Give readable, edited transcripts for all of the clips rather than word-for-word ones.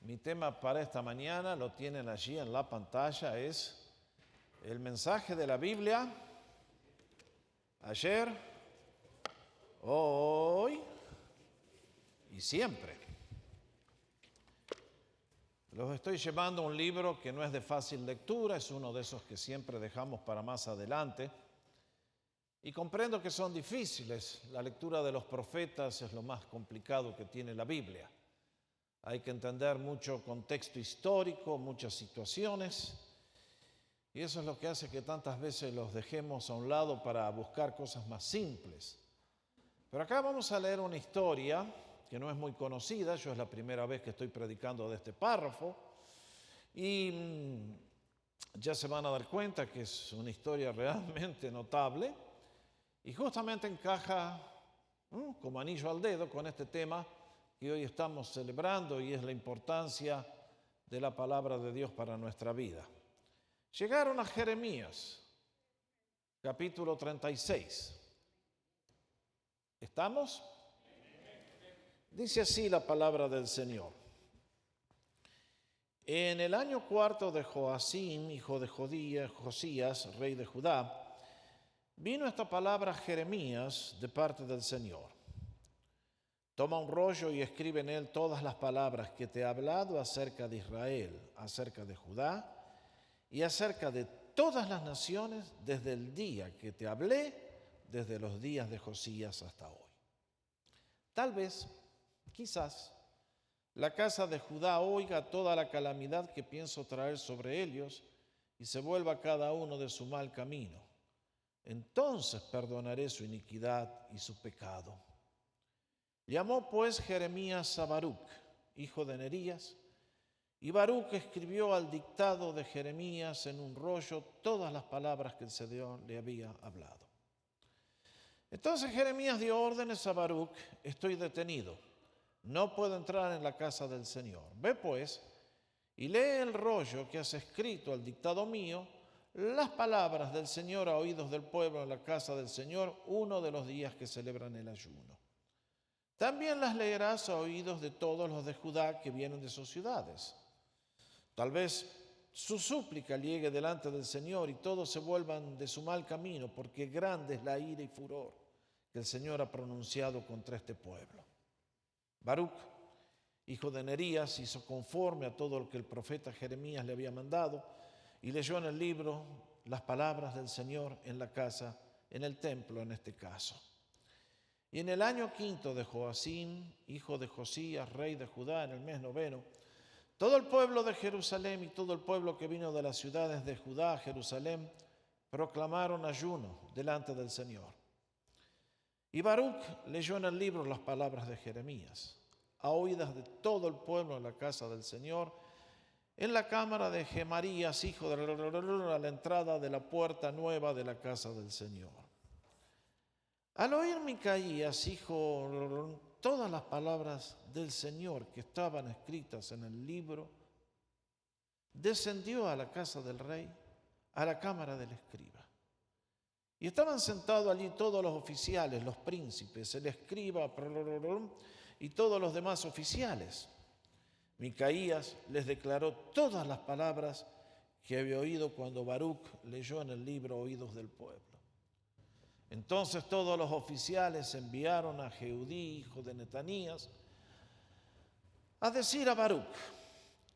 Mi tema para esta mañana, lo tienen allí en la pantalla, es el mensaje de la Biblia, ayer, hoy y siempre. Los estoy llevando a un libro que no es de fácil lectura, es uno de esos que siempre dejamos para más adelante. Y comprendo que son difíciles. La lectura de los profetas es lo más complicado que tiene la Biblia. Hay que entender mucho contexto histórico, muchas situaciones, y eso es lo que hace que tantas veces los dejemos a un lado para buscar cosas más simples. Pero acá vamos a leer una historia que no es muy conocida. Yo es la primera vez que estoy predicando de este párrafo, y ya se van a dar cuenta que es una historia realmente notable, y justamente encaja como anillo al dedo con este tema que hoy estamos celebrando, y es la importancia de la palabra de Dios para nuestra vida. Llegaron a Jeremías, capítulo 36. ¿Estamos? Dice así la palabra del Señor. En el año cuarto de Joacim, hijo de Josías, rey de Judá, vino esta palabra a Jeremías de parte del Señor. Toma un rollo y escribe en él todas las palabras que te he hablado acerca de Israel, acerca de Judá y acerca de todas las naciones desde el día que te hablé, desde los días de Josías hasta hoy. Tal vez, quizás, la casa de Judá oiga toda la calamidad que pienso traer sobre ellos y se vuelva cada uno de su mal camino. Entonces perdonaré su iniquidad y su pecado. Llamó pues Jeremías a Baruc, hijo de Nerías, y Baruc escribió al dictado de Jeremías en un rollo todas las palabras que el Señor le había hablado. Entonces Jeremías dio órdenes a Baruc: estoy detenido, no puedo entrar en la casa del Señor. Ve pues y lee el rollo que has escrito al dictado mío, las palabras del Señor a oídos del pueblo en la casa del Señor, uno de los días que celebran el ayuno. También las leerás a oídos de todos los de Judá que vienen de sus ciudades. Tal vez su súplica llegue delante del Señor y todos se vuelvan de su mal camino, porque grande es la ira y furor que el Señor ha pronunciado contra este pueblo. Baruc, hijo de Nerías, hizo conforme a todo lo que el profeta Jeremías le había mandado y leyó en el libro las palabras del Señor en la casa, en el templo en este caso. Y en el año quinto de Joacim, hijo de Josías, rey de Judá, en el mes noveno, todo el pueblo de Jerusalén y todo el pueblo que vino de las ciudades de Judá a Jerusalén proclamaron ayuno delante del Señor. Y Baruc leyó en el libro las palabras de Jeremías, a oídas de todo el pueblo en la casa del Señor, en la cámara de Gemarías, hijo de a la entrada de la puerta nueva de la casa del Señor. Al oír Micaías, hijo, todas las palabras del Señor que estaban escritas en el libro, descendió a la casa del rey, a la cámara del escriba. Y estaban sentados allí todos los oficiales, los príncipes, el escriba y todos los demás oficiales. Micaías les declaró todas las palabras que había oído cuando Baruc leyó en el libro oídos del pueblo. Entonces todos los oficiales enviaron a Jehudí, hijo de Netanías, a decir a Baruc: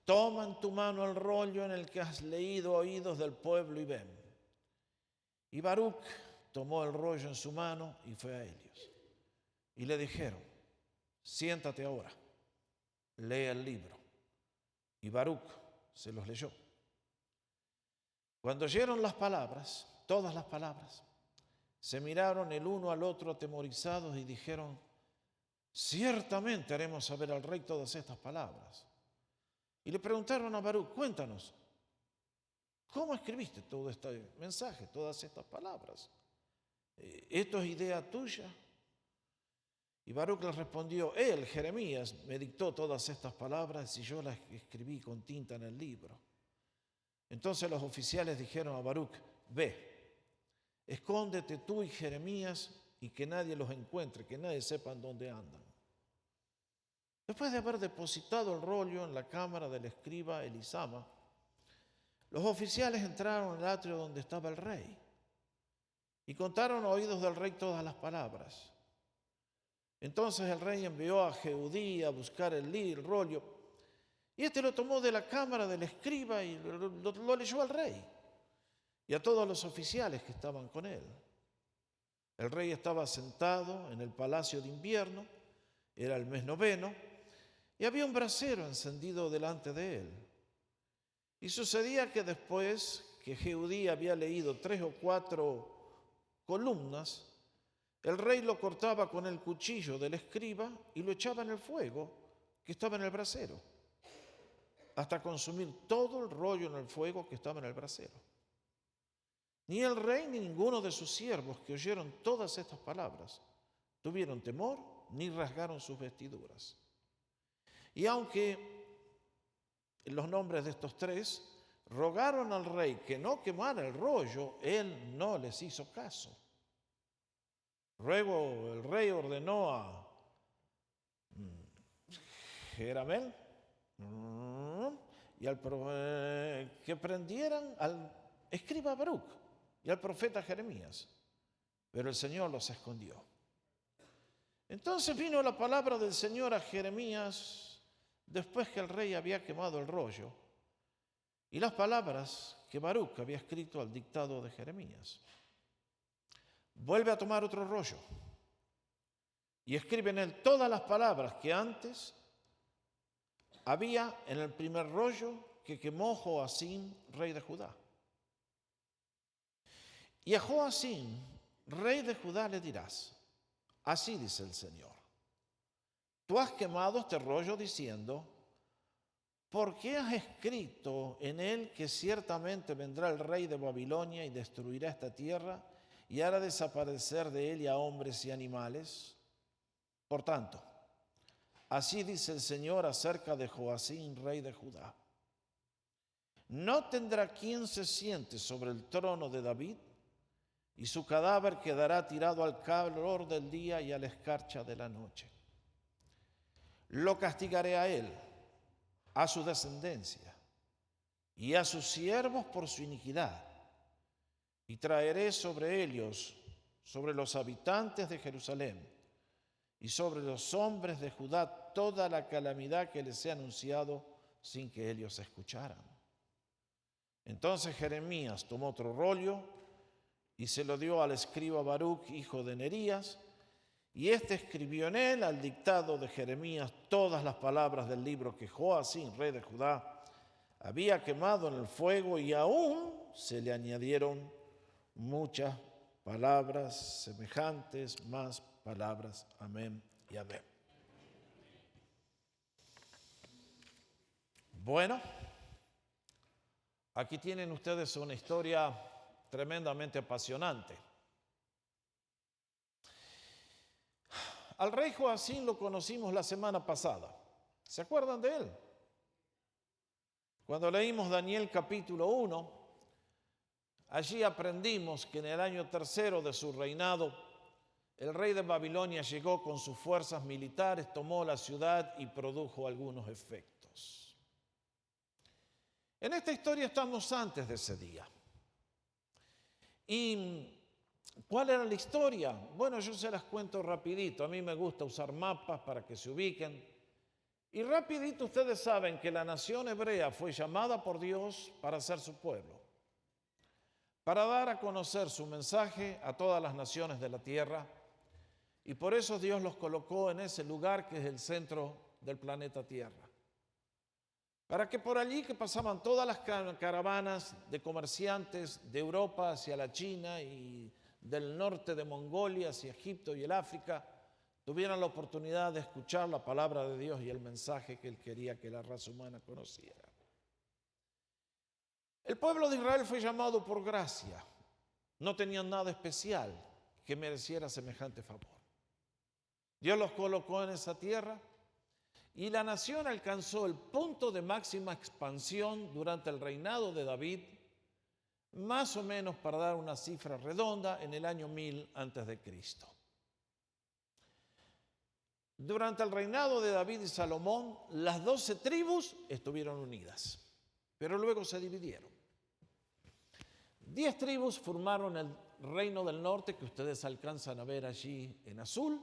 toma en tu mano el rollo en el que has leído oídos del pueblo y ven. Y Baruc tomó el rollo en su mano y fue a ellos. Y le dijeron: siéntate ahora, lee el libro. Y Baruc se los leyó. Cuando oyeron las palabras, todas las palabras, se miraron el uno al otro atemorizados y dijeron: ciertamente haremos saber al rey todas estas palabras. Y le preguntaron a Baruc: cuéntanos, ¿cómo escribiste todo este mensaje, todas estas palabras? ¿Esto es idea tuya? Y Baruc les respondió: él, Jeremías, me dictó todas estas palabras y yo las escribí con tinta en el libro. Entonces los oficiales dijeron a Baruc: ve, escóndete tú y Jeremías y que nadie los encuentre, que nadie sepa en dónde andan. Después de haber depositado el rollo en la cámara del escriba Elisama, los oficiales entraron al atrio donde estaba el rey y contaron a oídos del rey todas las palabras. Entonces el rey envió a Jehudí a buscar el rollo, y este lo tomó de la cámara del escriba y lo leyó al rey y a todos los oficiales que estaban con él. El rey estaba sentado en el palacio de invierno, era el mes noveno, y había un brasero encendido delante de él. Y sucedía que después que Jehudí había leído 3 o 4 columnas, el rey lo cortaba con el cuchillo del escriba y lo echaba en el fuego que estaba en el brasero, hasta consumir todo el rollo en el fuego que estaba en el brasero. Ni el rey ni ninguno de sus siervos que oyeron todas estas palabras tuvieron temor ni rasgaron sus vestiduras. Y aunque los nombres de estos 3 rogaron al rey que no quemara el rollo, él no les hizo caso. Luego el rey ordenó a Jeramel y que prendieran al escriba Baruc y al profeta Jeremías, pero el Señor los escondió. Entonces vino la palabra del Señor a Jeremías después que el rey había quemado el rollo y las palabras que Baruc había escrito al dictado de Jeremías. Vuelve a tomar otro rollo y escribe en él todas las palabras que antes había en el primer rollo que quemó Joacim, rey de Judá. Y a Joacim, rey de Judá, le dirás: así dice el Señor, tú has quemado este rollo diciendo: ¿por qué has escrito en él que ciertamente vendrá el rey de Babilonia y destruirá esta tierra y hará desaparecer de ella a hombres y animales? Por tanto, así dice el Señor acerca de Joacim, rey de Judá: no tendrá quien se siente sobre el trono de David, y su cadáver quedará tirado al calor del día y a la escarcha de la noche. Lo castigaré a él, a su descendencia y a sus siervos por su iniquidad, y traeré sobre ellos, sobre los habitantes de Jerusalén y sobre los hombres de Judá, toda la calamidad que les he anunciado sin que ellos escucharan. Entonces Jeremías tomó otro rollo y se lo dio al escriba Baruc, hijo de Nerías, y éste escribió en él, al dictado de Jeremías, todas las palabras del libro que Joacim, rey de Judá, había quemado en el fuego, y aún se le añadieron muchas palabras semejantes, más palabras. Amén y amén. Bueno, aquí tienen ustedes una historia tremendamente apasionante. Al rey Joacim lo conocimos la semana pasada. ¿Se acuerdan de él? Cuando leímos Daniel capítulo 1, allí aprendimos que en el año 3 de su reinado, el rey de Babilonia llegó con sus fuerzas militares, tomó la ciudad y produjo algunos efectos. En esta historia estamos antes de ese día. ¿Y cuál era la historia? Bueno, yo se las cuento rapidito. A mí me gusta usar mapas para que se ubiquen. Y rapidito ustedes saben que la nación hebrea fue llamada por Dios para ser su pueblo, para dar a conocer su mensaje a todas las naciones de la tierra. Y por eso Dios los colocó en ese lugar que es el centro del planeta Tierra, para que por allí que pasaban todas las caravanas de comerciantes de Europa hacia la China y del norte de Mongolia hacia Egipto y el África, tuvieran la oportunidad de escuchar la palabra de Dios y el mensaje que Él quería que la raza humana conociera. El pueblo de Israel fue llamado por gracia. No tenían nada especial que mereciera semejante favor. Dios los colocó en esa tierra y la nación alcanzó el punto de máxima expansión durante el reinado de David, más o menos, para dar una cifra redonda, en el año 1000 a.C. Durante el reinado de David y Salomón, las 12 tribus estuvieron unidas, pero luego se dividieron. 10 tribus formaron el reino del norte, que ustedes alcanzan a ver allí en azul,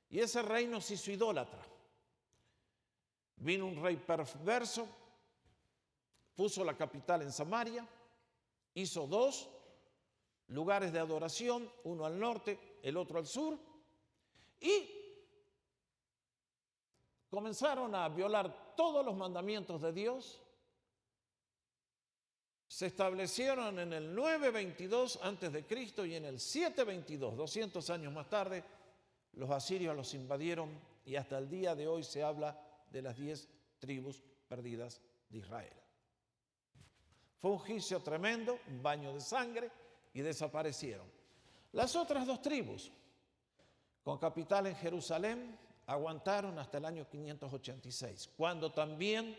y ese reino se hizo idólatra. Vino un rey perverso, puso la capital en Samaria, hizo 2 lugares de adoración, uno al norte, el otro al sur, y comenzaron a violar todos los mandamientos de Dios. Se establecieron en el 922 a.C. y en el 722, 200 años más tarde, los asirios los invadieron y hasta el día de hoy se habla de las 10 tribus perdidas de Israel. Fue un juicio tremendo, un baño de sangre y desaparecieron. Las otras 2 tribus, con capital en Jerusalén, aguantaron hasta el año 586, cuando también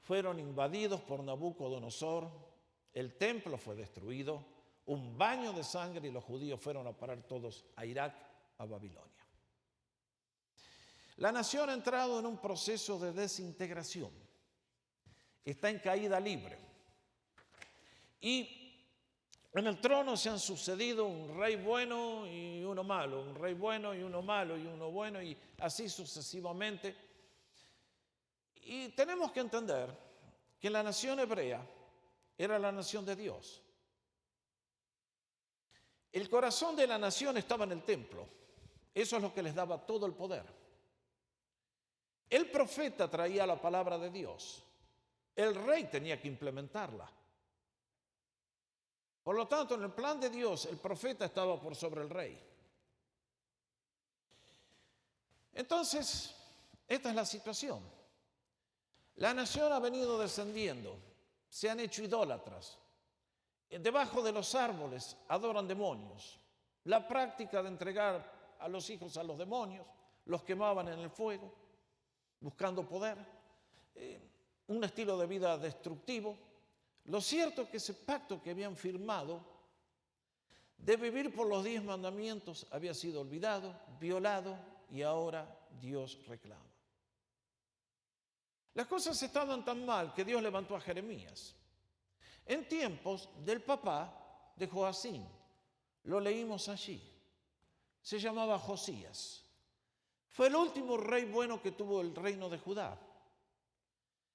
fueron invadidos por Nabucodonosor, el templo fue destruido, un baño de sangre y los judíos fueron a parar todos a Irak, a Babilonia. La nación ha entrado en un proceso de desintegración, está en caída libre y en el trono se han sucedido un rey bueno y uno malo, un rey bueno y uno malo y uno bueno y así sucesivamente. Y tenemos que entender que la nación hebrea era la nación de Dios. El corazón de la nación estaba en el templo. Eso es lo que les daba todo el poder. El profeta traía la palabra de Dios. El rey tenía que implementarla. Por lo tanto, en el plan de Dios, el profeta estaba por sobre el rey. Entonces, esta es la situación. La nación ha venido descendiendo, se han hecho idólatras. Debajo de los árboles adoran demonios. La práctica de entregar a los hijos a los demonios, los quemaban en el fuego, buscando poder, un estilo de vida destructivo. Lo cierto es que ese pacto que habían firmado de vivir por los 10 mandamientos había sido olvidado, violado y ahora Dios reclama. Las cosas estaban tan mal que Dios levantó a Jeremías en tiempos del papá de Joacim. Lo leímos allí. Se llamaba Josías. Fue el último rey bueno que tuvo el reino de Judá.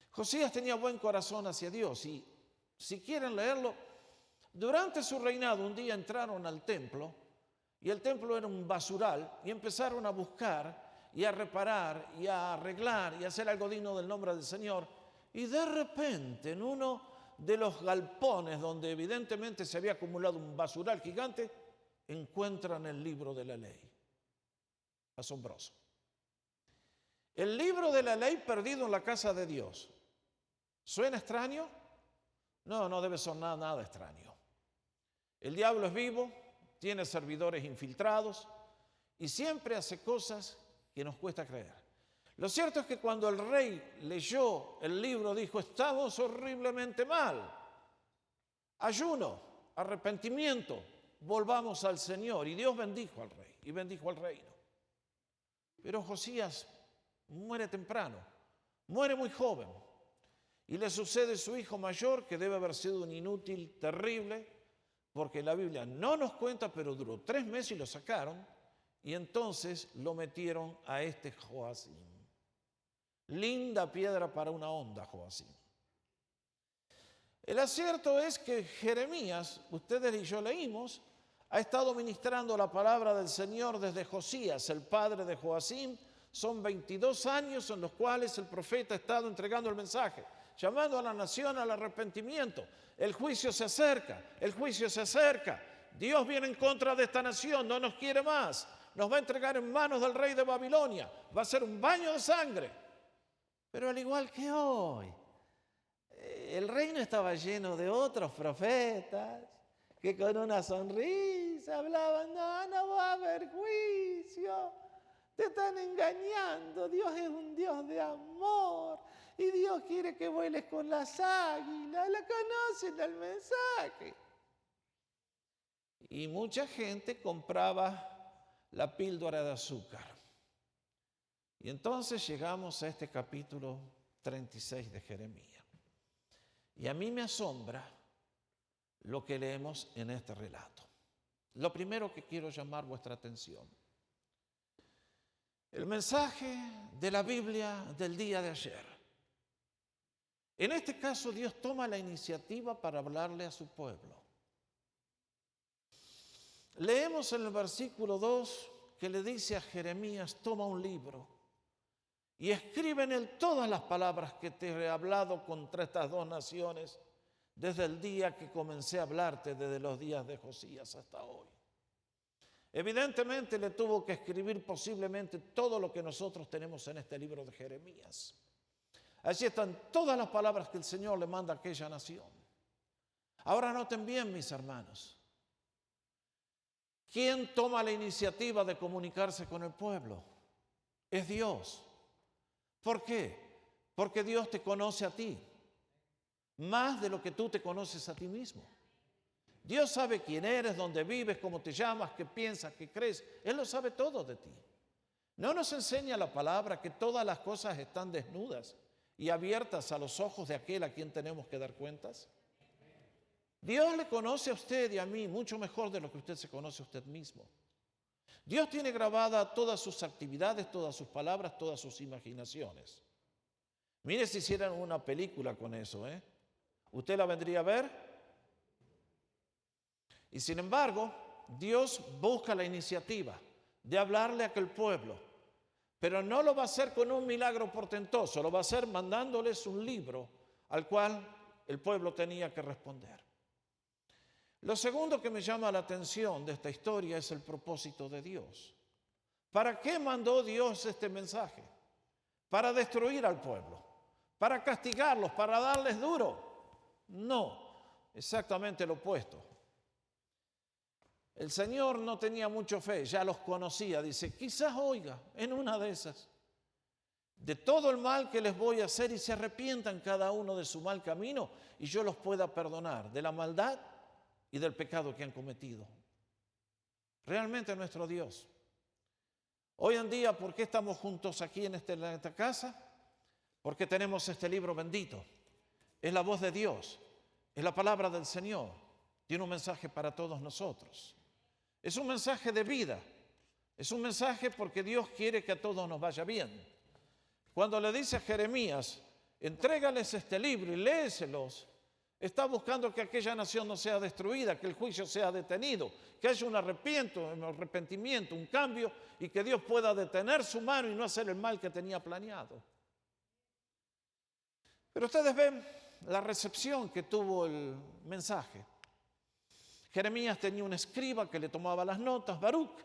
Josías tenía buen corazón hacia Dios y si quieren leerlo, durante su reinado un día entraron al templo y el templo era un basural y empezaron a buscar y a reparar y a arreglar y a hacer algo digno del nombre del Señor. Y de repente en uno de los galpones donde evidentemente se había acumulado un basural gigante, encuentran el libro de la ley. Asombroso. El libro de la ley perdido en la casa de Dios. ¿Suena extraño? No, no debe sonar nada extraño. El diablo es vivo, tiene servidores infiltrados y siempre hace cosas que nos cuesta creer. Lo cierto es que cuando el rey leyó el libro dijo: estamos horriblemente mal. Ayuno, arrepentimiento, volvamos al Señor. Y Dios bendijo al rey y bendijo al reino. Pero Josías muere temprano, muere muy joven. Y le sucede su hijo mayor, que debe haber sido un inútil terrible, porque la Biblia no nos cuenta, pero duró 3 meses y lo sacaron. Y entonces lo metieron a este Joacim. Linda piedra para una honda, Joacim. El acierto es que Jeremías, ustedes y yo leímos, ha estado ministrando la palabra del Señor desde Josías, el padre de Joacim. Son 22 años en los cuales el profeta ha estado entregando el mensaje, llamando a la nación al arrepentimiento. El juicio se acerca, el juicio se acerca. Dios viene en contra de esta nación, no nos quiere más. Nos va a entregar en manos del rey de Babilonia. Va a ser un baño de sangre. Pero al igual que hoy, el reino estaba lleno de otros profetas que con una sonrisa hablaban: no, no va a haber juicio. Te están engañando. Dios es un Dios de amor. Y Dios quiere que vueles con las águilas. La conocen el mensaje. Y mucha gente compraba la píldora de azúcar. Y entonces llegamos a este capítulo 36 de Jeremías. Y a mí me asombra lo que leemos en este relato. Lo primero que quiero llamar vuestra atención: el mensaje de la Biblia del día de ayer. En este caso, Dios toma la iniciativa para hablarle a su pueblo. Leemos en el versículo 2 que le dice a Jeremías: toma un libro y escribe en él todas las palabras que te he hablado contra estas dos naciones desde el día que comencé a hablarte, desde los días de Josías hasta hoy. Evidentemente le tuvo que escribir posiblemente todo lo que nosotros tenemos en este libro de Jeremías. Allí están todas las palabras que el Señor le manda a aquella nación. Ahora noten bien, mis hermanos, ¿quién toma la iniciativa de comunicarse con el pueblo? Es Dios. ¿Por qué? Porque Dios te conoce a ti, más de lo que tú te conoces a ti mismo. Dios sabe quién eres, dónde vives, cómo te llamas, qué piensas, qué crees. Él lo sabe todo de ti. ¿No nos enseña la palabra que todas las cosas están desnudas y abiertas a los ojos de aquel a quien tenemos que dar cuentas? Dios le conoce a usted y a mí mucho mejor de lo que usted se conoce a usted mismo. Dios tiene grabada todas sus actividades, todas sus palabras, todas sus imaginaciones. Mire si hicieran una película con eso, ¿Usted la vendría a ver? Y sin embargo, Dios busca la iniciativa de hablarle a aquel pueblo, pero no lo va a hacer con un milagro portentoso, lo va a hacer mandándoles un libro al cual el pueblo tenía que responder. Lo segundo que me llama la atención de esta historia es el propósito de Dios. ¿Para qué mandó Dios este mensaje? ¿Para destruir al pueblo? ¿Para castigarlos? ¿Para darles duro? No, exactamente lo opuesto. El Señor no tenía mucha fe, ya los conocía. Dice, quizás oiga en una de esas de todo el mal que les voy a hacer y se arrepientan cada uno de su mal camino y yo los pueda perdonar de la maldad y del pecado que han cometido. Realmente nuestro Dios. Hoy en día, ¿por qué estamos juntos aquí en esta casa? Porque tenemos este libro bendito. Es la voz de Dios, es la palabra del Señor. Tiene un mensaje para todos nosotros. Es un mensaje de vida. Es un mensaje porque Dios quiere que a todos nos vaya bien. Cuando le dice a Jeremías, entrégales este libro y léeselos, está buscando que aquella nación no sea destruida, que el juicio sea detenido, que haya un arrepentimiento, un cambio y que Dios pueda detener su mano y no hacer el mal que tenía planeado. Pero ustedes ven la recepción que tuvo el mensaje. Jeremías tenía un escriba que le tomaba las notas, Baruc,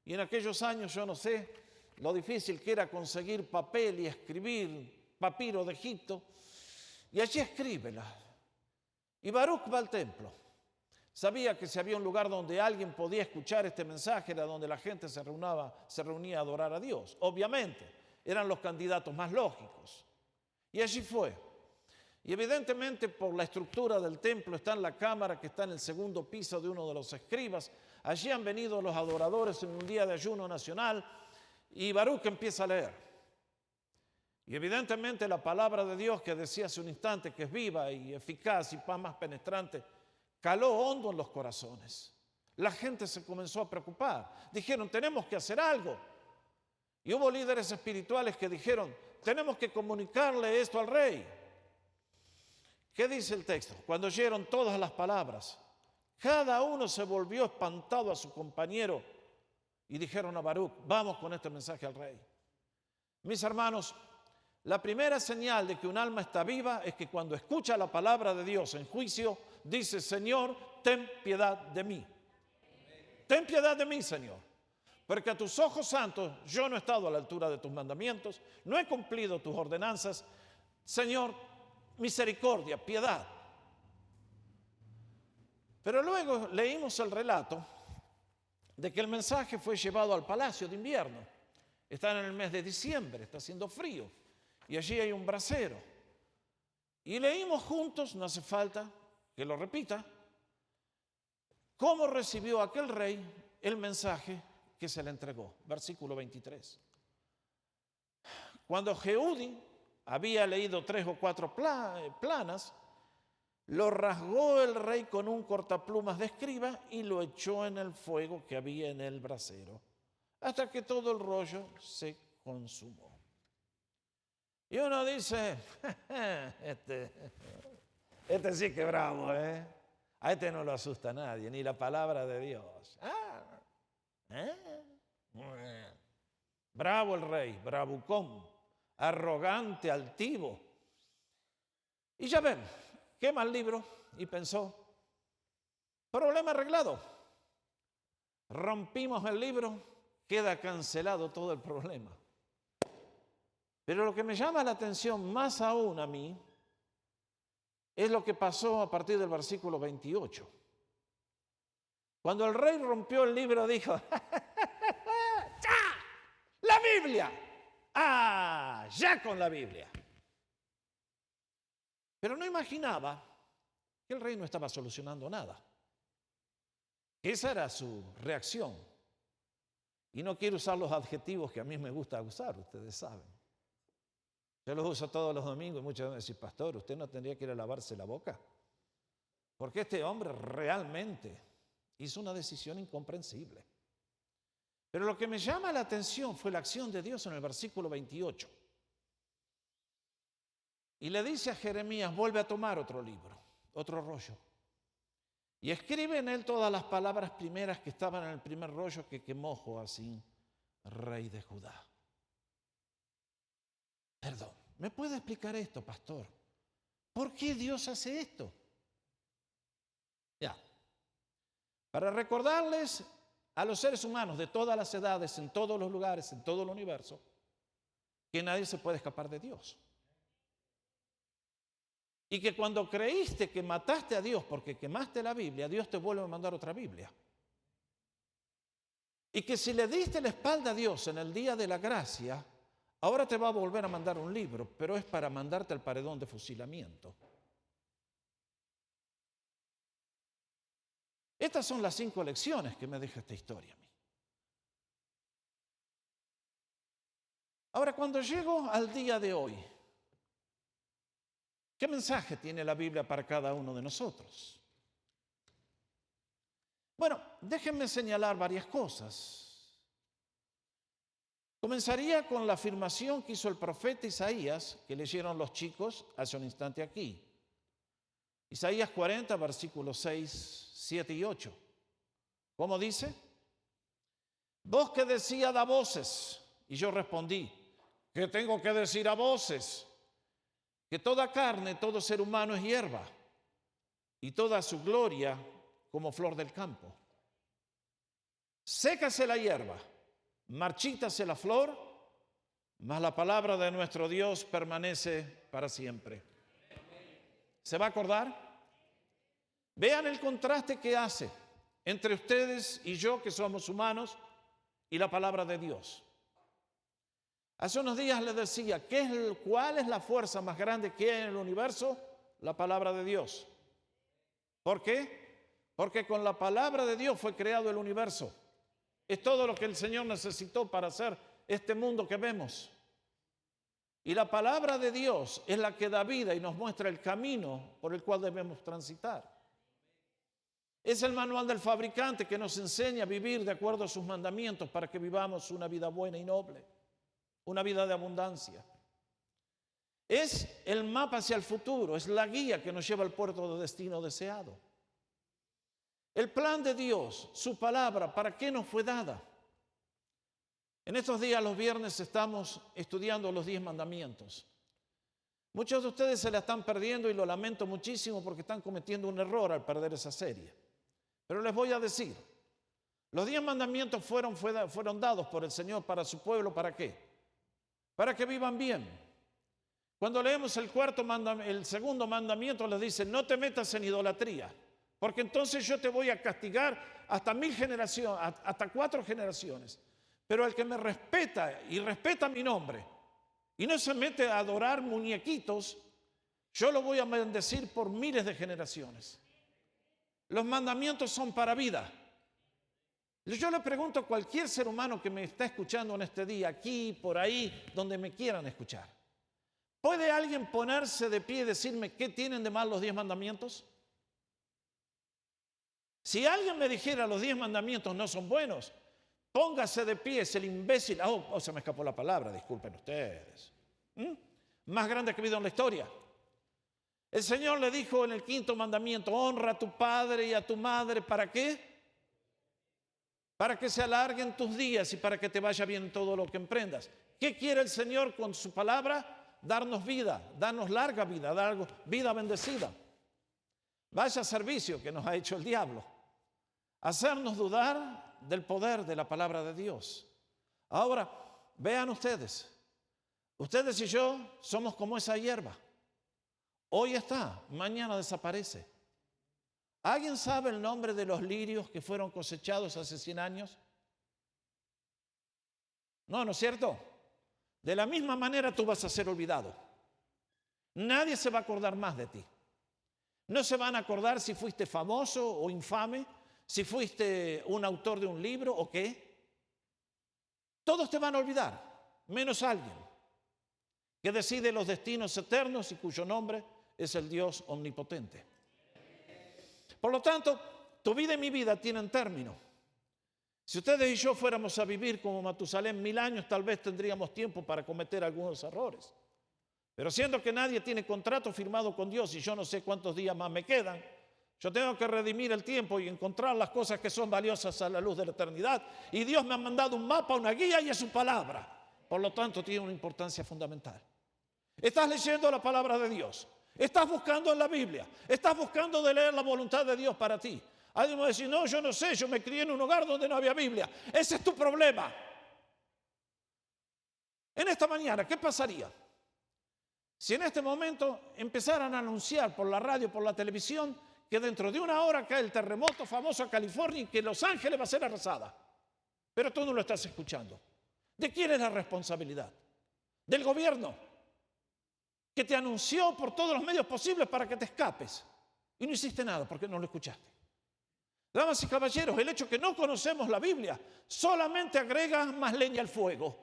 y en aquellos años yo no sé lo difícil que era conseguir papel y escribir papiro de Egipto, y allí escríbela. Y Baruc va al templo. Sabía que si había un lugar donde alguien podía escuchar este mensaje era donde la gente se reunía a adorar a Dios. Obviamente, eran los candidatos más lógicos. Y allí fue. Y evidentemente por la estructura del templo está en la cámara que está en el segundo piso de uno de los escribas. Allí han venido los adoradores en un día de ayuno nacional y Baruc empieza a leer. Y evidentemente la palabra de Dios que decía hace un instante que es viva y eficaz y más penetrante, caló hondo en los corazones. La gente se comenzó a preocupar. Dijeron, tenemos que hacer algo. Y hubo líderes espirituales que dijeron, tenemos que comunicarle esto al rey. ¿Qué dice el texto? Cuando oyeron todas las palabras, cada uno se volvió espantado a su compañero y dijeron a Baruc, vamos con este mensaje al rey. Mis hermanos, la primera señal de que un alma está viva es que cuando escucha la palabra de Dios en juicio, dice, Señor, ten piedad de mí. Ten piedad de mí, Señor. Porque a tus ojos santos yo no he estado a la altura de tus mandamientos, no he cumplido tus ordenanzas. Señor, misericordia, piedad. Pero luego leímos el relato de que el mensaje fue llevado al palacio de invierno. Están en el mes de diciembre, está haciendo frío, y allí hay un brasero. Y leímos juntos, no hace falta que lo repita, cómo recibió aquel rey el mensaje que se le entregó. Versículo 23. Cuando Jehudi había leído 3 o 4 planas, lo rasgó el rey con un cortaplumas de escriba y lo echó en el fuego que había en el brasero, hasta que todo el rollo se consumó. Y uno dice, este sí que bravo, ¿eh? A este no lo asusta nadie, ni la palabra de Dios. Bravo el rey, bravucón, arrogante, altivo. Y ya ven, quema el libro y pensó, problema arreglado. Rompimos el libro, queda cancelado todo el problema. Pero lo que me llama la atención más aún a mí es lo que pasó a partir del versículo 28. Cuando el rey rompió el libro dijo, ¡ya! ¡La Biblia! ¡Ah! ¡Ya con la Biblia! Pero no imaginaba que el rey no estaba solucionando nada. Esa era su reacción. Y no quiero usar los adjetivos que a mí me gusta usar, ustedes saben. Yo los uso todos los domingos y muchas veces me dicen, pastor, ¿usted no tendría que ir a lavarse la boca? Porque este hombre realmente hizo una decisión incomprensible. Pero lo que me llama la atención fue la acción de Dios en el versículo 28. Y le dice a Jeremías, vuelve a tomar otro libro, otro rollo. Y escribe en él todas las palabras primeras que estaban en el primer rollo que quemó Joacim, rey de Judá. Perdón, ¿me puede explicar esto, pastor? ¿Por qué Dios hace esto? Ya. Para recordarles a los seres humanos de todas las edades, en todos los lugares, en todo el universo, que nadie se puede escapar de Dios. Y que cuando creíste que mataste a Dios porque quemaste la Biblia, Dios te vuelve a mandar otra Biblia. Y que si le diste la espalda a Dios en el día de la gracia, ahora te va a volver a mandar un libro, pero es para mandarte al paredón de fusilamiento. Estas son las 5 lecciones que me deja esta historia a mí. Ahora, cuando llego al día de hoy, ¿qué mensaje tiene la Biblia para cada uno de nosotros? Bueno, déjenme señalar varias cosas. Comenzaría con la afirmación que hizo el profeta Isaías, que leyeron los chicos hace un instante aquí. Isaías 40, versículos 6, 7 y 8. ¿Cómo dice? Voz que decía da voces. Y yo respondí, ¿qué tengo que decir a voces? Que toda carne, todo ser humano es hierba, y toda su gloria como flor del campo. Sécase la hierba, marchítase la flor, mas la palabra de nuestro Dios permanece para siempre. ¿Se va a acordar? Vean el contraste que hace entre ustedes y yo, que somos humanos, y la palabra de Dios. Hace unos días les decía, ¿cuál es la fuerza más grande que hay en el universo? La palabra de Dios. ¿Por qué? Porque con la palabra de Dios fue creado el universo. Es todo lo que el Señor necesitó para hacer este mundo que vemos. Y la palabra de Dios es la que da vida y nos muestra el camino por el cual debemos transitar. Es el manual del fabricante que nos enseña a vivir de acuerdo a sus mandamientos para que vivamos una vida buena y noble, una vida de abundancia. Es el mapa hacia el futuro, es la guía que nos lleva al puerto de destino deseado. El plan de Dios, su palabra, ¿para qué nos fue dada? En estos días, los viernes, estamos estudiando los 10 mandamientos. Muchos de ustedes se la están perdiendo y lo lamento muchísimo porque están cometiendo un error al perder esa serie. Pero les voy a decir, los 10 mandamientos fueron dados por el Señor para su pueblo, ¿para qué? Para que vivan bien. Cuando leemos el segundo mandamiento, les dice, no te metas en idolatría, porque entonces yo te voy a castigar hasta 1000 generaciones, hasta 4 generaciones. Pero el que me respeta y respeta mi nombre y no se mete a adorar muñequitos, yo lo voy a bendecir por miles de generaciones. Los mandamientos son para vida. Yo le pregunto a cualquier ser humano que me está escuchando en este día, aquí, por ahí, donde me quieran escuchar. ¿Puede alguien ponerse de pie y decirme qué tienen de mal los 10 mandamientos? Si alguien me dijera los 10 mandamientos no son buenos, póngase de pie, es el imbécil. Oh, se me escapó la palabra, disculpen ustedes. Más grande que ha habido en la historia. El Señor le dijo en el 5.º mandamiento, honra a tu padre y a tu madre. ¿Para qué? Para que se alarguen tus días y para que te vaya bien todo lo que emprendas. ¿Qué quiere el Señor con su palabra? Darnos vida, darnos larga vida, darnos vida bendecida. Vaya servicio que nos ha hecho el diablo. Hacernos dudar del poder de la palabra de Dios. Ahora, vean ustedes. Ustedes y yo somos como esa hierba. Hoy está, mañana desaparece. ¿Alguien sabe el nombre de los lirios que fueron cosechados hace 100 años? No, ¿no es cierto? De la misma manera tú vas a ser olvidado. Nadie se va a acordar más de ti. No se van a acordar si fuiste famoso o infame, si fuiste un autor de un libro o qué. Todos te van a olvidar, menos alguien que decide los destinos eternos y cuyo nombre es el Dios omnipotente. Por lo tanto, tu vida y mi vida tienen término. Si ustedes y yo fuéramos a vivir como Matusalén 1000 años, tal vez tendríamos tiempo para cometer algunos errores. Pero siendo que nadie tiene contrato firmado con Dios y yo no sé cuántos días más me quedan, yo tengo que redimir el tiempo y encontrar las cosas que son valiosas a la luz de la eternidad. Y Dios me ha mandado un mapa, una guía y es su palabra. Por lo tanto, tiene una importancia fundamental. Estás leyendo la palabra de Dios. Estás buscando en la Biblia. Estás buscando de leer la voluntad de Dios para ti. Alguien va a decir, no, yo no sé, yo me crié en un hogar donde no había Biblia. Ese es tu problema. En esta mañana, ¿qué pasaría si en este momento empezaran a anunciar por la radio, por la televisión, que dentro de 1 hora cae el terremoto famoso a California y que Los Ángeles va a ser arrasada? Pero tú no lo estás escuchando. ¿De quién es la responsabilidad? Del gobierno, que te anunció por todos los medios posibles para que te escapes. Y no hiciste nada porque no lo escuchaste. Damas y caballeros, el hecho que no conocemos la Biblia solamente agrega más leña al fuego.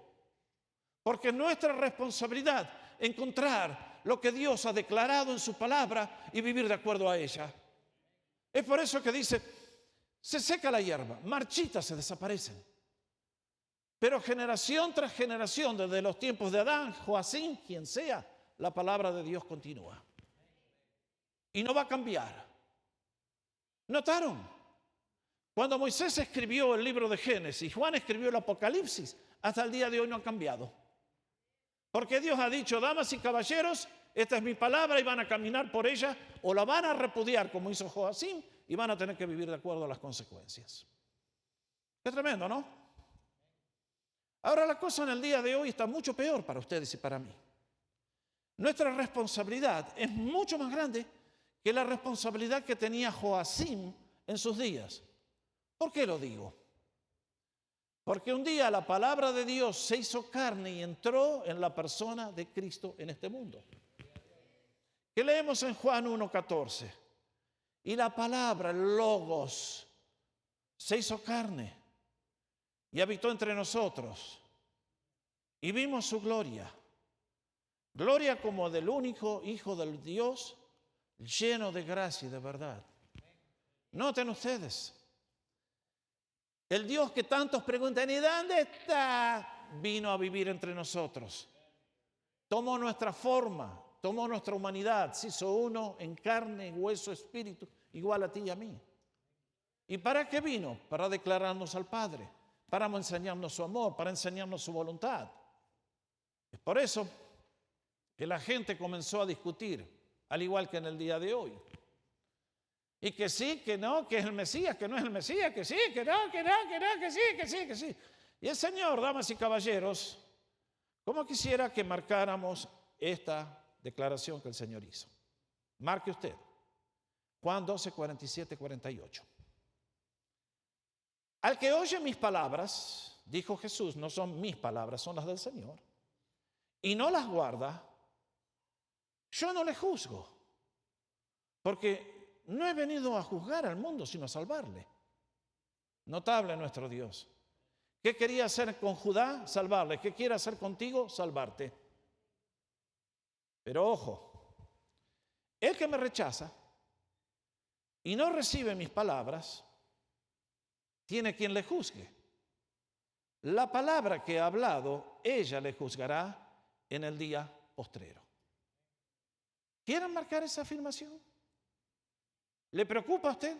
Porque es nuestra responsabilidad encontrar lo que Dios ha declarado en su palabra y vivir de acuerdo a ella. Es por eso que dice, se seca la hierba, marchitas se desaparecen. Pero generación tras generación, desde los tiempos de Adán, Joacim, quien sea, la palabra de Dios continúa. Y no va a cambiar. ¿Notaron? Cuando Moisés escribió el libro de Génesis, Juan escribió el Apocalipsis, hasta el día de hoy no ha cambiado. Porque Dios ha dicho, damas y caballeros, esta es mi palabra y van a caminar por ella o la van a repudiar como hizo Joacim y van a tener que vivir de acuerdo a las consecuencias. Qué tremendo, ¿no? Ahora la cosa en el día de hoy está mucho peor para ustedes y para mí. Nuestra responsabilidad es mucho más grande que la responsabilidad que tenía Joacim en sus días. ¿Por qué lo digo? Porque un día la palabra de Dios se hizo carne y entró en la persona de Cristo en este mundo. ¿Qué leemos en Juan 1:14? Y la palabra, el logos, se hizo carne y habitó entre nosotros. Y vimos su gloria. Gloria como del único Hijo del Dios, lleno de gracia y de verdad. Noten ustedes, el Dios que tantos preguntan, ¿y dónde está? Vino a vivir entre nosotros. Tomó nuestra forma, tomó nuestra humanidad, se hizo uno en carne, hueso, espíritu, igual a ti y a mí. ¿Y para qué vino? Para declararnos al Padre, para enseñarnos su amor, para enseñarnos su voluntad. Es por eso que la gente comenzó a discutir, al igual que en el día de hoy. Y que sí, que no, que es el Mesías, que no es el Mesías, que sí, que no, que no, que no, que sí, que sí, que sí. Y el Señor, damas y caballeros, ¿cómo quisiera que marcáramos esta declaración que el Señor hizo? Marque usted. Juan 12, 47, 48. Al que oye mis palabras, dijo Jesús, no son mis palabras, son las del Señor, y no las guarda, yo no le juzgo, porque no he venido a juzgar al mundo, sino a salvarle. Notable nuestro Dios. ¿Qué quería hacer con Judá? Salvarle. ¿Qué quiere hacer contigo? Salvarte. Pero ojo, el que me rechaza y no recibe mis palabras, tiene quien le juzgue. La palabra que ha hablado, ella le juzgará en el día postrero. ¿Quieren marcar esa afirmación? ¿Le preocupa a usted?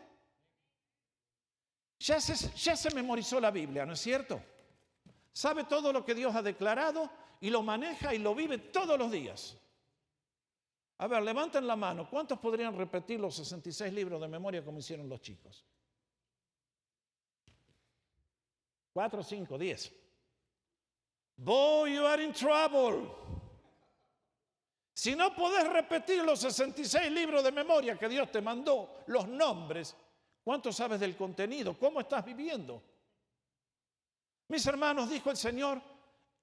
Ya se memorizó la Biblia, ¿no es cierto? Sabe todo lo que Dios ha declarado y lo maneja y lo vive todos los días. A ver, levanten la mano. ¿Cuántos podrían repetir los 66 libros de memoria como hicieron los chicos? 4, 5, 10. Boy, you are in trouble. Si no podés repetir los 66 libros de memoria que Dios te mandó, los nombres, ¿cuánto sabes del contenido? ¿Cómo estás viviendo? Mis hermanos, dijo el Señor,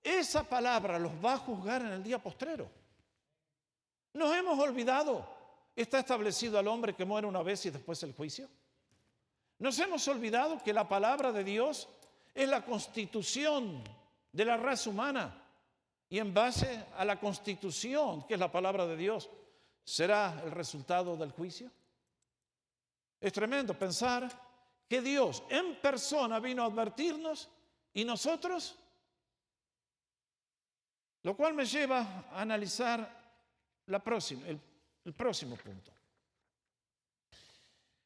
esa palabra los va a juzgar en el día postrero. Nos hemos olvidado. Está establecido al hombre que muere una vez y después el juicio. Nos hemos olvidado que la palabra de Dios es la constitución de la raza humana. Y en base a la constitución, que es la palabra de Dios, ¿será el resultado del juicio? Es tremendo pensar que Dios en persona vino a advertirnos y nosotros, lo cual me lleva a analizar el próximo punto.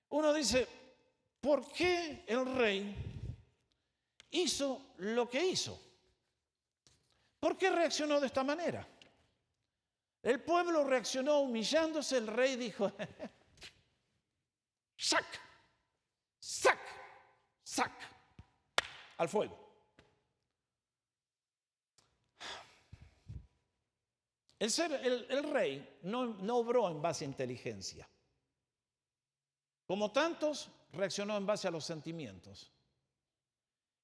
Uno dice, ¿por qué el rey hizo lo que hizo? ¿Por qué reaccionó de esta manera? El pueblo reaccionó humillándose, el rey dijo, ¡sac! ¡Sac! ¡Sac! Al fuego. El rey no obró en base a inteligencia. Como tantos, reaccionó en base a los sentimientos.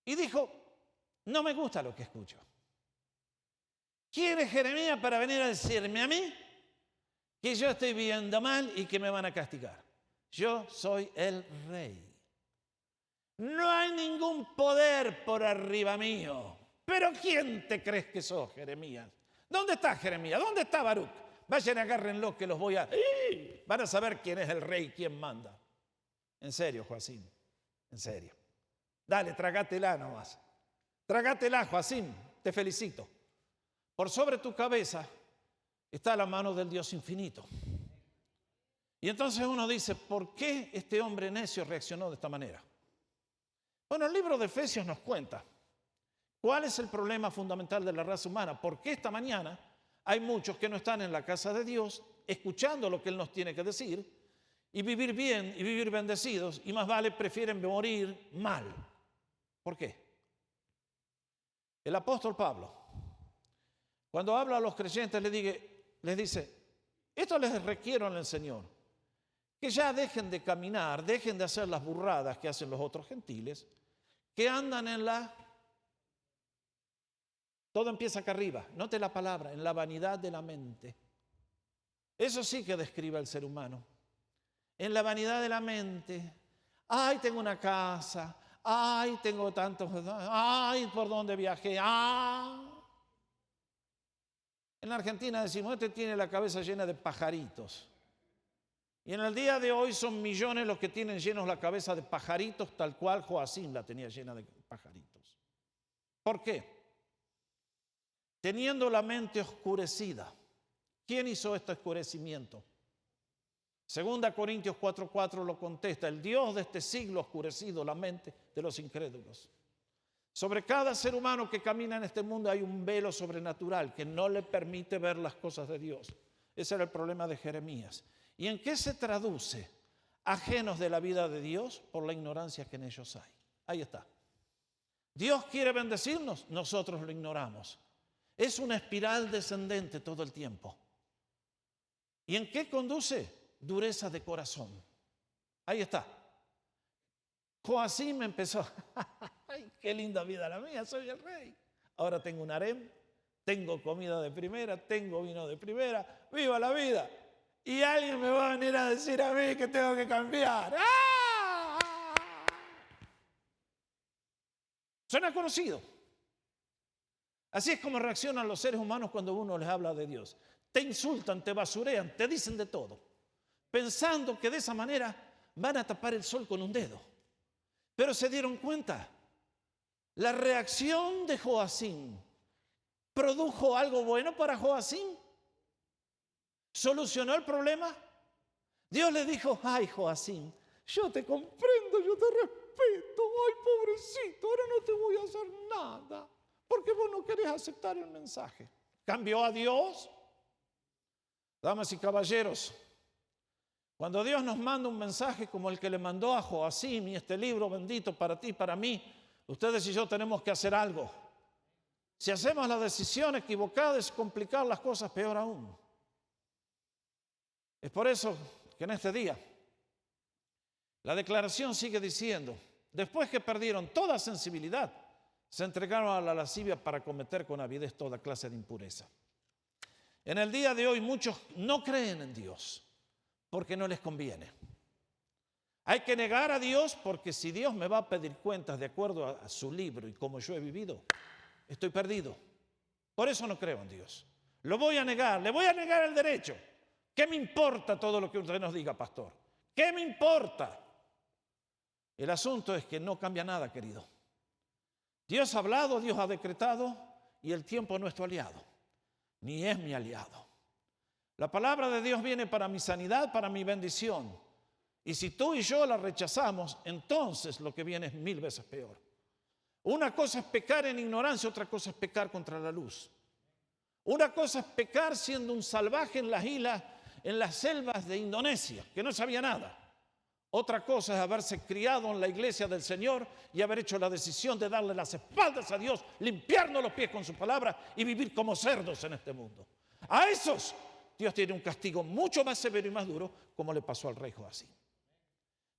Y dijo, no me gusta lo que escucho. ¿Quién es Jeremías para venir a decirme a mí que yo estoy viviendo mal y que me van a castigar? Yo soy el rey. No hay ningún poder por arriba mío. ¿Pero quién te crees que sos, Jeremías? ¿Dónde está Jeremías? ¿Dónde está Baruch? Vayan, agárrenlo que los voy a... Van a saber quién es el rey, quién manda. En serio, Joacim. En serio. Dale, trágatela nomás. Trágatela, Joacim. Te felicito. Por sobre tu cabeza está la mano del Dios infinito. Y entonces uno dice, ¿por qué este hombre necio reaccionó de esta manera? Bueno, el libro de Efesios nos cuenta cuál es el problema fundamental de la raza humana. ¿Por qué esta mañana hay muchos que no están en la casa de Dios escuchando lo que Él nos tiene que decir y vivir bien y vivir bendecidos y más vale prefieren morir mal? ¿Por qué? El apóstol Pablo, cuando habla a los creyentes, les dice, esto les requiero en el Señor, que ya dejen de caminar, dejen de hacer las burradas que hacen los otros gentiles, que andan en la... Todo empieza acá arriba, note la palabra, en la vanidad de la mente. Eso sí que describe al ser humano. En la vanidad de la mente, ay, tengo una casa, ay, tengo tantos, ay, por dónde viajé, En la Argentina decimos, este tiene la cabeza llena de pajaritos. Y en el día de hoy son millones los que tienen llenos la cabeza de pajaritos, tal cual Joacim la tenía llena de pajaritos. ¿Por qué? Teniendo la mente oscurecida. ¿Quién hizo este oscurecimiento? 2 Corintios 4:4 lo contesta. El Dios de este siglo ha oscurecido la mente de los incrédulos. Sobre cada ser humano que camina en este mundo hay un velo sobrenatural que no le permite ver las cosas de Dios. Ese era el problema de Jeremías. ¿Y en qué se traduce? Ajenos de la vida de Dios por la ignorancia que en ellos hay. Ahí está. Dios quiere bendecirnos, nosotros lo ignoramos. Es una espiral descendente todo el tiempo. ¿Y en qué conduce? Dureza de corazón. Ahí está. Joacim empezó. ¡Ay, qué linda vida la mía! Soy el rey. Ahora tengo un harem, tengo comida de primera, tengo vino de primera. ¡Viva la vida! Y alguien me va a venir a decir a mí que tengo que cambiar. ¡Ah! Suena conocido. Así es como reaccionan los seres humanos cuando uno les habla de Dios. Te insultan, te basurean, te dicen de todo, pensando que de esa manera van a tapar el sol con un dedo. Pero se dieron cuenta, la reacción de Joacim produjo algo bueno para Joacim. ¿Solucionó el problema? Dios le dijo, ay Joacim, yo te comprendo, yo te respeto, ay pobrecito, ahora no te voy a hacer nada, porque vos no querés aceptar el mensaje. ¿Cambió a Dios? Damas y caballeros, cuando Dios nos manda un mensaje como el que le mandó a Joacim y este libro bendito para ti, para mí, ustedes y yo tenemos que hacer algo. Si hacemos la decisión equivocada es complicar las cosas peor aún. Es por eso que en este día la declaración sigue diciendo, después que perdieron toda sensibilidad, se entregaron a la lascivia para cometer con avidez toda clase de impureza. En el día de hoy muchos no creen en Dios porque no les conviene. Hay que negar a Dios porque si Dios me va a pedir cuentas de acuerdo a su libro y como yo he vivido, estoy perdido. Por eso no creo en Dios. Lo voy a negar, le voy a negar el derecho. ¿Qué me importa todo lo que usted nos diga, pastor? ¿Qué me importa? El asunto es que no cambia nada, querido. Dios ha hablado, Dios ha decretado y el tiempo no es tu aliado, ni es mi aliado. La palabra de Dios viene para mi sanidad, para mi bendición. Y si tú y yo la rechazamos, entonces lo que viene es 1000 veces peor. Una cosa es pecar en ignorancia, otra cosa es pecar contra la luz. Una cosa es pecar siendo un salvaje en las islas, en las selvas de Indonesia, que no sabía nada. Otra cosa es haberse criado en la iglesia del Señor y haber hecho la decisión de darle las espaldas a Dios, limpiarnos los pies con su palabra y vivir como cerdos en este mundo. A esos Dios tiene un castigo mucho más severo y más duro, como le pasó al rey Joacim.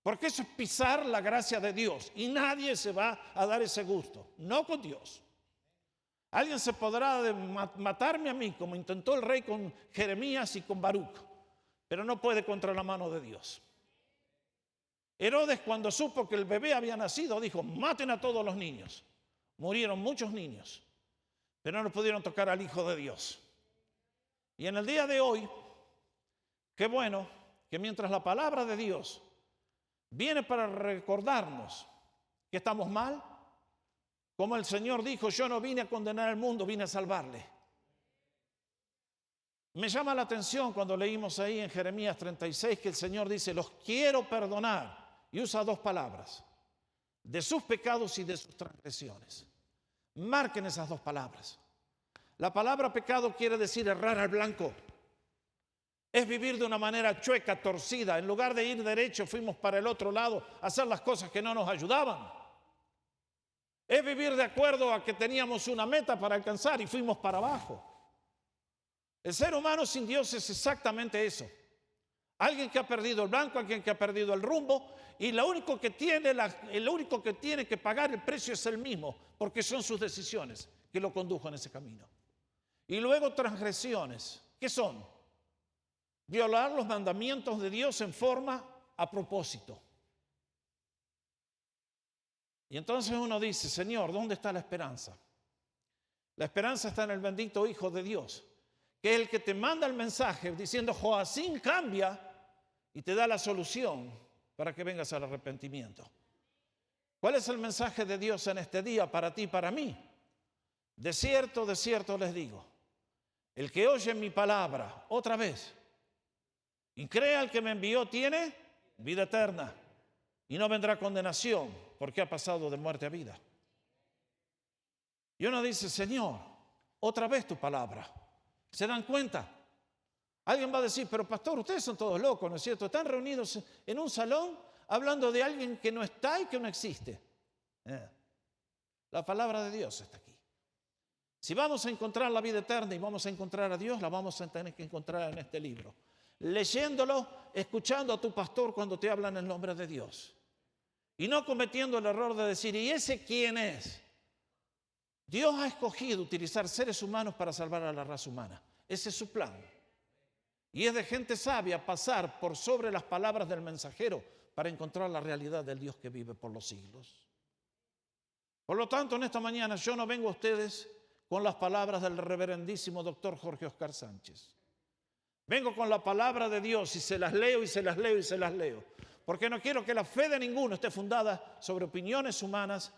Porque eso es pisar la gracia de Dios y nadie se va a dar ese gusto, no con Dios. Alguien se podrá matarme a mí, como intentó el rey con Jeremías y con Baruch, pero no puede contra la mano de Dios. Herodes, cuando supo que el bebé había nacido, dijo, maten a todos los niños. Murieron muchos niños, pero no pudieron tocar al Hijo de Dios. Y en el día de hoy, qué bueno que mientras la palabra de Dios viene para recordarnos que estamos mal, como el Señor dijo, yo no vine a condenar al mundo, vine a salvarle. Me llama la atención cuando leímos ahí en Jeremías 36 que el Señor dice, los quiero perdonar. Y usa 2 palabras, de sus pecados y de sus transgresiones. Marquen esas 2 palabras. La palabra pecado quiere decir errar al blanco. Es vivir de una manera chueca, torcida. En lugar de ir derecho, fuimos para el otro lado a hacer las cosas que no nos ayudaban. Es vivir de acuerdo a que teníamos una meta para alcanzar y fuimos para abajo. El ser humano sin Dios es exactamente eso. Alguien que ha perdido el blanco, alguien que ha perdido el rumbo y lo único que tiene que pagar el precio es el mismo, porque son sus decisiones que lo condujo en ese camino. Y luego transgresiones, ¿qué son? Violar los mandamientos de Dios en forma a propósito. Y entonces uno dice, Señor, ¿dónde está la esperanza? La esperanza está en el bendito Hijo de Dios, que es el que te manda el mensaje diciendo, Joacim cambia, y te da la solución para que vengas al arrepentimiento. ¿Cuál es el mensaje de Dios en este día para ti y para mí? De cierto les digo, el que oye mi palabra otra vez y crea al que me envió tiene vida eterna y no vendrá condenación porque ha pasado de muerte a vida. Y uno dice, Señor, otra vez tu palabra. ¿Se dan cuenta? Alguien va a decir, pero pastor, ustedes son todos locos, ¿no es cierto? Están reunidos en un salón hablando de alguien que no está y que no existe. La palabra de Dios está aquí. Si vamos a encontrar la vida eterna y vamos a encontrar a Dios, la vamos a tener que encontrar en este libro. Leyéndolo, escuchando a tu pastor cuando te hablan en el nombre de Dios. Y no cometiendo el error de decir, ¿y ese quién es? Dios ha escogido utilizar seres humanos para salvar a la raza humana. Ese es su plan. Y es de gente sabia pasar por sobre las palabras del mensajero para encontrar la realidad del Dios que vive por los siglos. Por lo tanto, en esta mañana yo no vengo a ustedes con las palabras del reverendísimo doctor Jorge Oscar Sánchez. Vengo con la palabra de Dios y se las leo y se las leo y se las leo. Porque no quiero que la fe de ninguno esté fundada sobre opiniones humanas,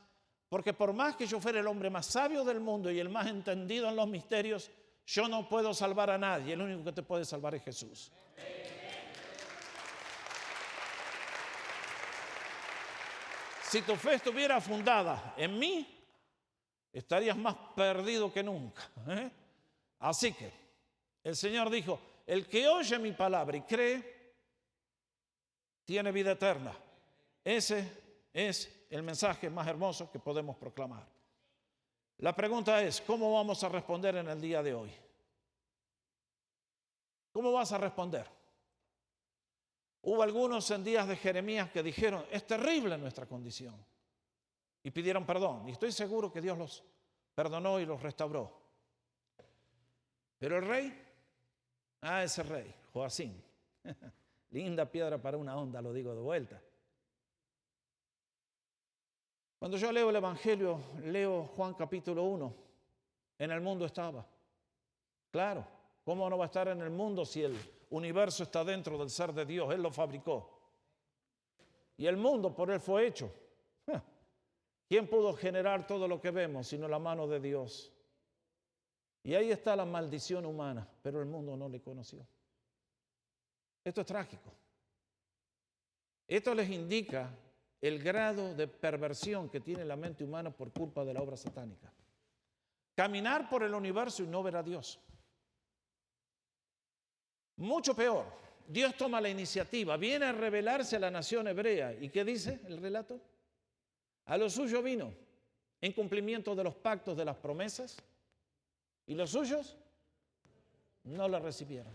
porque por más que yo fuera el hombre más sabio del mundo y el más entendido en los misterios, yo no puedo salvar a nadie. El único que te puede salvar es Jesús. Si tu fe estuviera fundada en mí, estarías más perdido que nunca. Así que el Señor dijo, el que oye mi palabra y cree, tiene vida eterna. Ese es el mensaje más hermoso que podemos proclamar. La pregunta es, ¿cómo vamos a responder en el día de hoy? ¿Cómo vas a responder? Hubo algunos en días de Jeremías que dijeron, es terrible nuestra condición, y pidieron perdón, y estoy seguro que Dios los perdonó y los restauró. Pero el rey, ese rey, Joacim, linda piedra para una onda, lo digo de vuelta. Cuando yo leo el Evangelio, leo Juan capítulo 1, en el mundo estaba. Claro, ¿cómo no va a estar en el mundo si el universo está dentro del ser de Dios? Él lo fabricó. Y el mundo por Él fue hecho. ¿Quién pudo generar todo lo que vemos sino la mano de Dios? Y ahí está la maldición humana, pero el mundo no le conoció. Esto es trágico. Esto les indica el grado de perversión que tiene la mente humana por culpa de la obra satánica. Caminar por el universo y no ver a Dios. Mucho peor, Dios toma la iniciativa, viene a revelarse a la nación hebrea. ¿Y qué dice el relato? A lo suyo vino, en cumplimiento de los pactos, de las promesas, y los suyos no la recibieron.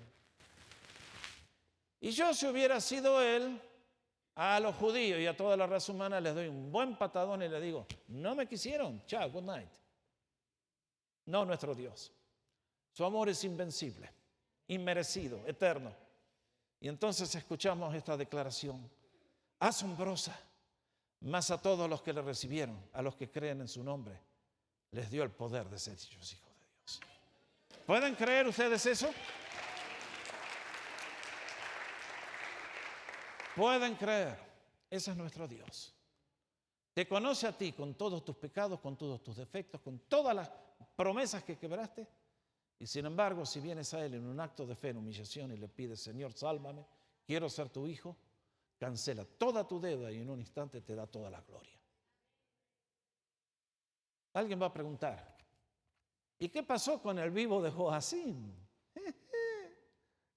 Y yo, si hubiera sido Él, a los judíos y a toda la raza humana les doy un buen patadón y les digo, no me quisieron, chao, good night. No nuestro Dios. Su amor es invencible, inmerecido, eterno. Y entonces escuchamos esta declaración asombrosa. Mas a todos los que le recibieron, a los que creen en su nombre, les dio el poder de ser hechos hijos de Dios. ¿Pueden creer ustedes eso? Pueden creer. Ese es nuestro Dios. Te conoce a ti con todos tus pecados, con todos tus defectos, con todas las promesas que quebraste. Y sin embargo, si vienes a Él en un acto de fe, en humillación, y le pides, Señor, sálvame, quiero ser tu hijo, cancela toda tu deuda y en un instante te da toda la gloria. Alguien va a preguntar, ¿y qué pasó con el vivo de Joacim?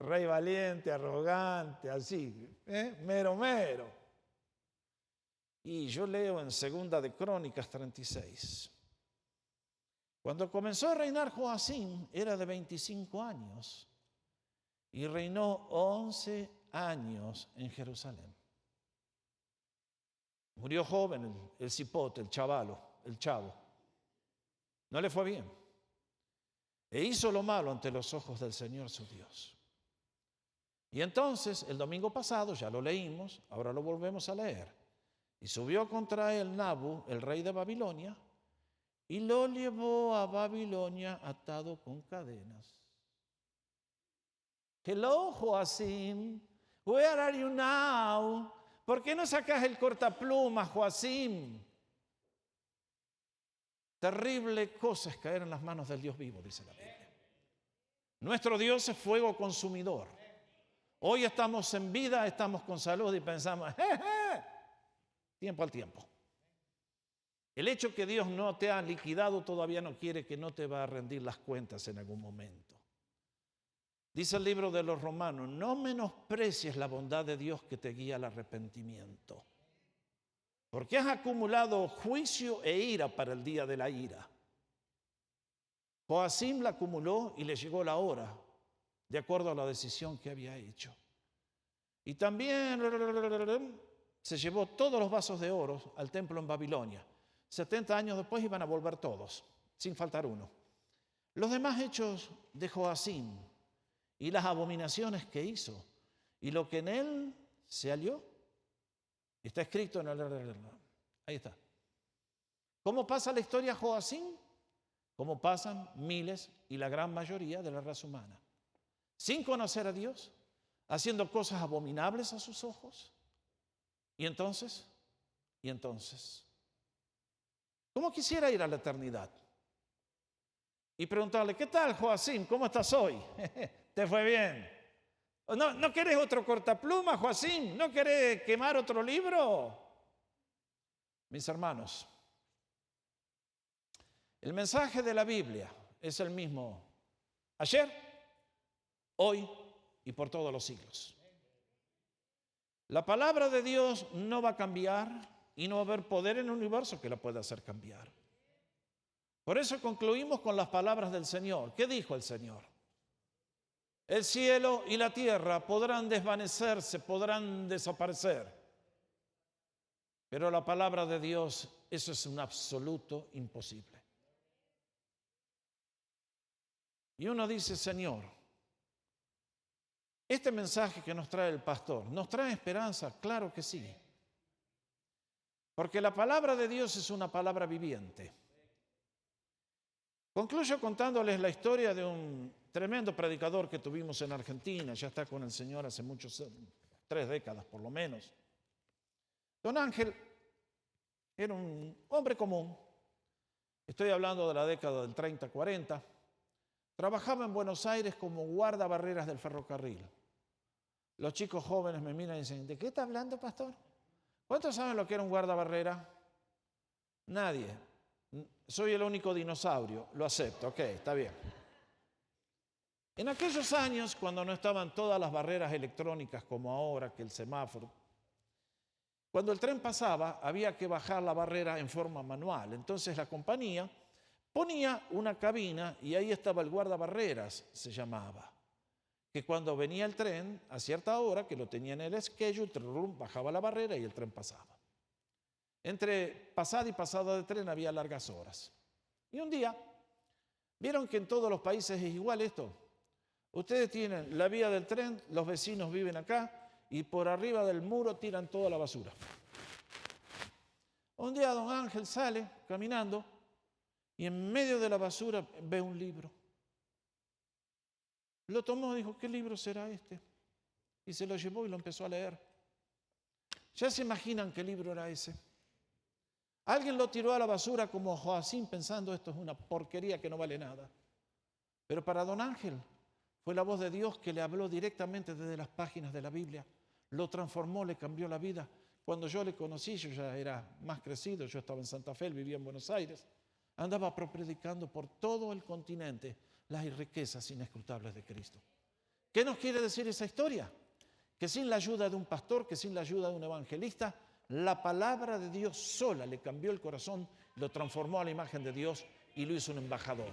Rey valiente, arrogante, así, mero, mero. Y yo leo en 2 de Crónicas 36. Cuando comenzó a reinar Joacim, era de 25 años y reinó 11 años en Jerusalén. Murió joven el cipote, el chavalo, el chavo. No le fue bien. E hizo lo malo ante los ojos del Señor su Dios. Y entonces, el domingo pasado, ya lo leímos, ahora lo volvemos a leer. Y subió contra él Nabu, el rey de Babilonia, y lo llevó a Babilonia atado con cadenas. Hello, Joacim, where are you now? ¿Por qué no sacas el cortaplumas, Joacim? Terrible cosa es caer en las manos del Dios vivo, dice la Biblia. Nuestro Dios es fuego consumidor. Hoy estamos en vida, estamos con salud y pensamos, tiempo al tiempo. El hecho que Dios no te ha liquidado todavía no quiere que no te va a rendir las cuentas en algún momento. Dice el libro de los Romanos, no menosprecies la bondad de Dios que te guía al arrepentimiento, porque has acumulado juicio e ira para el día de la ira. Joacim la acumuló y le llegó la hora, de acuerdo a la decisión que había hecho. Y también se llevó todos los vasos de oro al templo en Babilonia. 70 años después iban a volver todos, sin faltar uno. Los demás hechos de Joacim y las abominaciones que hizo y lo que en él se halló, está escrito en el... Ahí está. ¿Cómo pasa la historia Joacim? Como pasan miles y la gran mayoría de la raza humana. Sin conocer a Dios, haciendo cosas abominables a sus ojos. Y entonces, ¿cómo quisiera ir a la eternidad? Y preguntarle, ¿qué tal, Joacim? ¿Cómo estás hoy? ¿Te fue bien? ¿No querés otro cortapluma, Joacim? ¿No querés quemar otro libro? Mis hermanos, el mensaje de la Biblia es el mismo ayer, hoy y por todos los siglos. La palabra de Dios no va a cambiar y no va a haber poder en el universo que la pueda hacer cambiar. Por eso concluimos con las palabras del Señor. ¿Qué dijo el Señor? El cielo y la tierra podrán desvanecerse, podrán desaparecer. Pero la palabra de Dios, eso es un absoluto imposible. Y uno dice, Señor, este mensaje que nos trae el pastor, ¿nos trae esperanza? Claro que sí. Porque la palabra de Dios es una palabra viviente. Concluyo contándoles la historia de un tremendo predicador que tuvimos en Argentina, ya está con el Señor hace 3 décadas por lo menos. Don Ángel era un hombre común, estoy hablando de la década del 30, 40, trabajaba en Buenos Aires como guardabarreras del ferrocarril. Los chicos jóvenes me miran y dicen, ¿de qué está hablando, pastor? ¿Cuántos saben lo que era un guardabarrera? Nadie. Soy el único dinosaurio, lo acepto, ok, está bien. En aquellos años, cuando no estaban todas las barreras electrónicas como ahora, que el semáforo, cuando el tren pasaba, había que bajar la barrera en forma manual. Entonces la compañía ponía una cabina y ahí estaba el guardabarreras, se llamaba. Que cuando venía el tren, a cierta hora, que lo tenía en el schedule, bajaba la barrera y el tren pasaba. Entre pasada y pasada de tren había largas horas. Y un día, vieron que en todos los países es igual esto. Ustedes tienen la vía del tren, los vecinos viven acá, y por arriba del muro tiran toda la basura. Un día don Ángel sale caminando y en medio de la basura ve un libro. Lo tomó y dijo, ¿qué libro será este? Y se lo llevó y lo empezó a leer. ¿Ya se imaginan qué libro era ese? Alguien lo tiró a la basura como Joacim pensando, esto es una porquería que no vale nada. Pero para don Ángel fue la voz de Dios que le habló directamente desde las páginas de la Biblia. Lo transformó, le cambió la vida. Cuando yo le conocí, yo ya era más crecido, yo estaba en Santa Fe, él vivía en Buenos Aires. Andaba predicando por todo el continente las riquezas inescrutables de Cristo. ¿Qué nos quiere decir esa historia? Que sin la ayuda de un pastor, que sin la ayuda de un evangelista, la palabra de Dios sola le cambió el corazón, lo transformó a la imagen de Dios y lo hizo un embajador.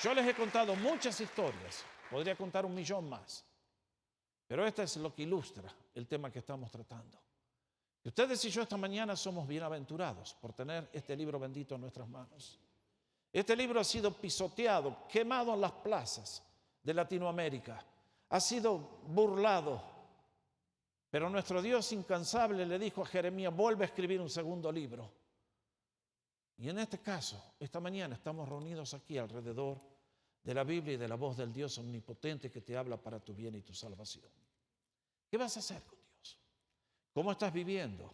Yo les he contado muchas historias, podría contar 1.000.000 más, pero este es lo que ilustra el tema que estamos tratando. Y ustedes y yo esta mañana somos bienaventurados por tener este libro bendito en nuestras manos. Este libro ha sido pisoteado, quemado en las plazas de Latinoamérica, ha sido burlado, pero nuestro Dios incansable le dijo a Jeremías, vuelve a escribir un segundo libro. Y en este caso, esta mañana estamos reunidos aquí alrededor de la Biblia y de la voz del Dios omnipotente que te habla para tu bien y tu salvación. ¿Qué vas a hacer con Dios? ¿Cómo estás viviendo?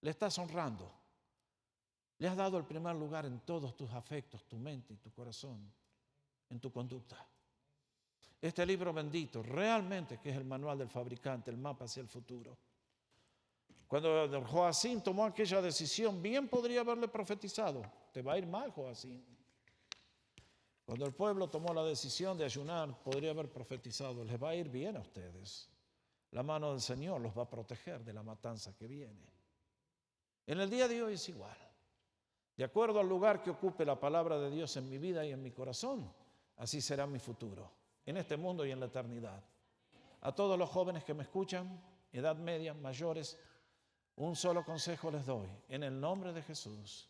¿Le estás honrando? ¿Le has dado el primer lugar en todos tus afectos, tu mente y tu corazón, en tu conducta? Este libro bendito, realmente que es el manual del fabricante, el mapa hacia el futuro. Cuando Joacim tomó aquella decisión, bien podría haberle profetizado, te va a ir mal, Joacim. Cuando el pueblo tomó la decisión de ayunar, podría haber profetizado, les va a ir bien a ustedes. La mano del Señor los va a proteger de la matanza que viene. En el día de hoy es igual. De acuerdo al lugar que ocupe la palabra de Dios en mi vida y en mi corazón, así será mi futuro, en este mundo y en la eternidad. A todos los jóvenes que me escuchan, edad media, mayores, un solo consejo les doy. En el nombre de Jesús,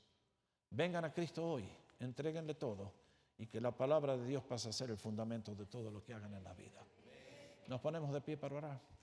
vengan a Cristo hoy, entréguenle todo y que la palabra de Dios pase a ser el fundamento de todo lo que hagan en la vida. Nos ponemos de pie para orar.